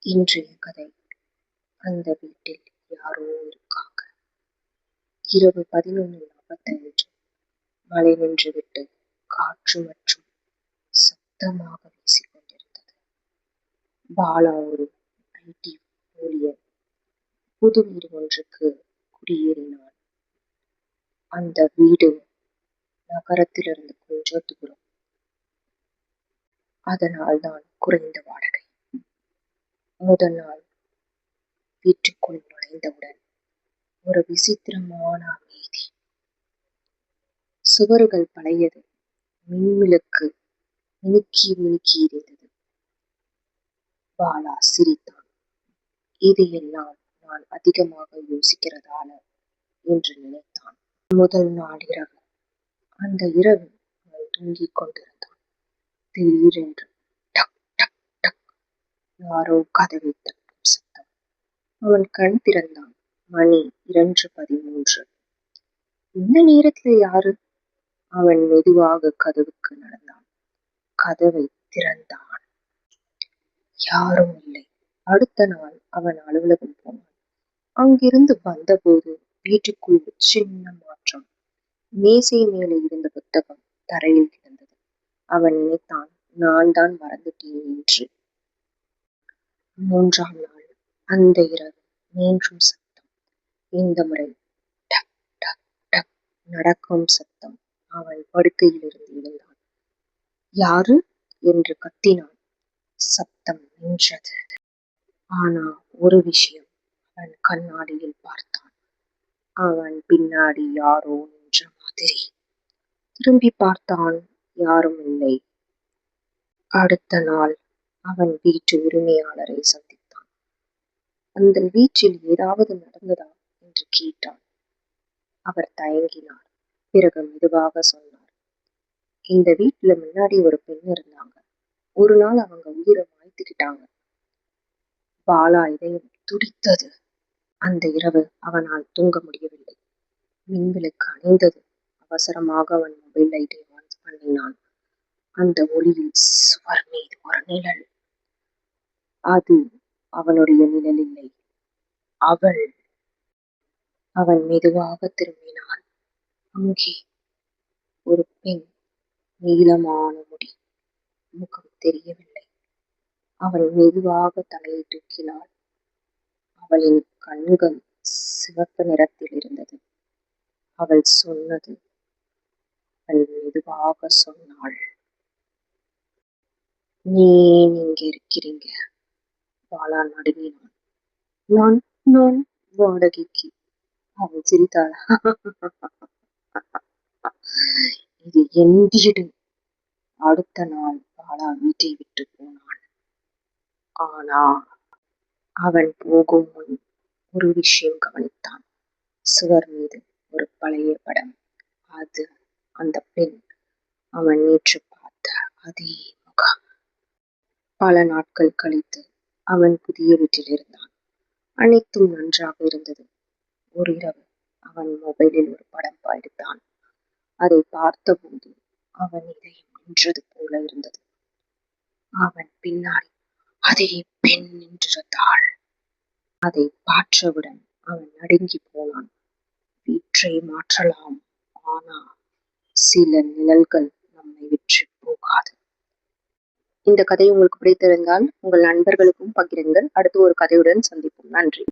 இன்றைய கதை. அந்த வீட்டில் யாரோ இருக்காங்க. இரவு 11:45. மழை நின்றுவிட்டு காற்று மற்றும் சத்தமாக வீசிக்கொண்டிருந்தது. பாலா ஒரு ஐடி ஊழியர் புது வீடு ஒன்றுக்கு குடியேறினான். அந்த வீடு நகரத்திலிருந்து கொஞ்சம் தூரம். அதனால் தான் குறைந்த வாடகை. முதல் நாள் வீட்டுக்குள் நுழைந்தவுடன் ஒரு விசித்திரமான அமைதி. சுவர்கள் பழையது, மின்விளக்கு மினுக்கி மினுக்கி எரிந்தது. பாலா சிரித்தான். இது எல்லாம் நான் அதிகமாக யோசிக்கிறதால என்று நினைத்தான். முதல் நாள் இரவு. அந்த இரவு அவன் தூங்கிக் கொண்டிருந்தான். திடீரென்று டக் டக் டக் யாரோ கதவை தட்டும் சத்தம். அவன் கண் திறந்தான். மணி 2:13. இந்த நேரத்துல யாரு? அவன் மெதுவாக கதவுக்கு நடந்தான். கதவை திறந்தான். யாரும் இல்லை. அடுத்த நாள் அவன் அலுவலகம் போனான். அங்கிருந்து வந்தபோது வீட்டுக்குள் சின்ன மாற்றம். மேசை மேலே இருந்த புத்தகம் தரையில் கிடந்தது. அவன் நினைத்தான், நான் தான் மறந்துட்டேன் என்று. 3ஆம் நாள். அந்த இரவு மீண்டும் சத்தம். இந்த முறை டக் டக் டக் நடக்கும் சத்தம். அவன் படுக்கையிலிருந்து எழுந்தான். யாரு என்று கத்தினான். சத்தம் நின்றது. ஆனா ஒரு விஷயம், அவன் கண்ணாடியில் பார்த்தான். அவன் பின்னாடி யாரோ நின்ற மாதிரி. திரும்பி பார்த்தான். யாரும் இல்லை. அடுத்த நாள் அவன் வீட்டு உரிமையாளரை சந்தித்தான். அந்த வீட்டில் ஏதாவது நடந்ததா என்று கேட்டான். அவர் தயங்கினார். பிறகு மெதுவாக சொன்னார், இந்த வீட்டுல முன்னாடி ஒரு பெண் இருந்தாங்க. ஒரு நாள் அவங்க உயிரை மாய்த்துக்கிட்டாங்க. பாலா இதயம் துடித்தது. அந்த இரவு அவனால் தூங்க முடியவில்லை. மின்விளக்கு அணைந்தது. அவசரமாக அவன் மொபைல் லைட்டை ஆன் பண்ணினான். அந்த ஒளியில் சுவர் மீது ஒரு நிழல். அது அவனுடைய நிழல் இல்லை, அவள். அவன் மெதுவாக திரும்பினான். அங்கே ஒரு பெண். நீளமான முடி, முகம் தெரியவில்லை. அவள் மெதுவாக தலையை தூக்கினாள். அவளின் கண்கள் சிவப்பு நிறத்தில் இருந்தது. அவள் சொன்னது, அவள் மெதுவாக சொன்னாள், நீ ஏன் இங்க இருக்கிறீங்க? பாலா நடுங்கினான். நான் நான் வாடகைக்கு. அவள் சிரித்தாள். இது என் வீடு. அடுத்த நாள் பாலா வீட்டை விட்டு போனான். ஆனா அவன் போகும் முன் ஒரு விஷயம் கவனித்தான். சுவர் மீது ஒரு பழைய படம். அது அந்த பெண். அவன் நேற்று பார்த்த அதே முகம். பல நாட்கள் கழித்து அவன் புதிய வீட்டில் இருந்தான். அனைத்தும் நன்றாக இருந்தது. ஒரு இரவு அவன் மொபைலில் ஒரு படம் எடுத்தான். அதை பார்த்தபோது அவன் இதயம் நின்றது போல இருந்தது. அவன் பின்னாடி அதே பெண் நின்றிருந்தாள். அதை பார்த்தவுடன் அவன் நடுங்கி போனான். வீட்டை மாற்றலாம், ஆனா சில நிழல்கள் நம்மை விட்டு போகாது. இந்த கதை உங்களுக்கு பிடித்திருந்தால் உங்கள் நண்பர்களுக்கும் பகிருங்கள். அடுத்து ஒரு கதையுடன் சந்திப்போம். நன்றி.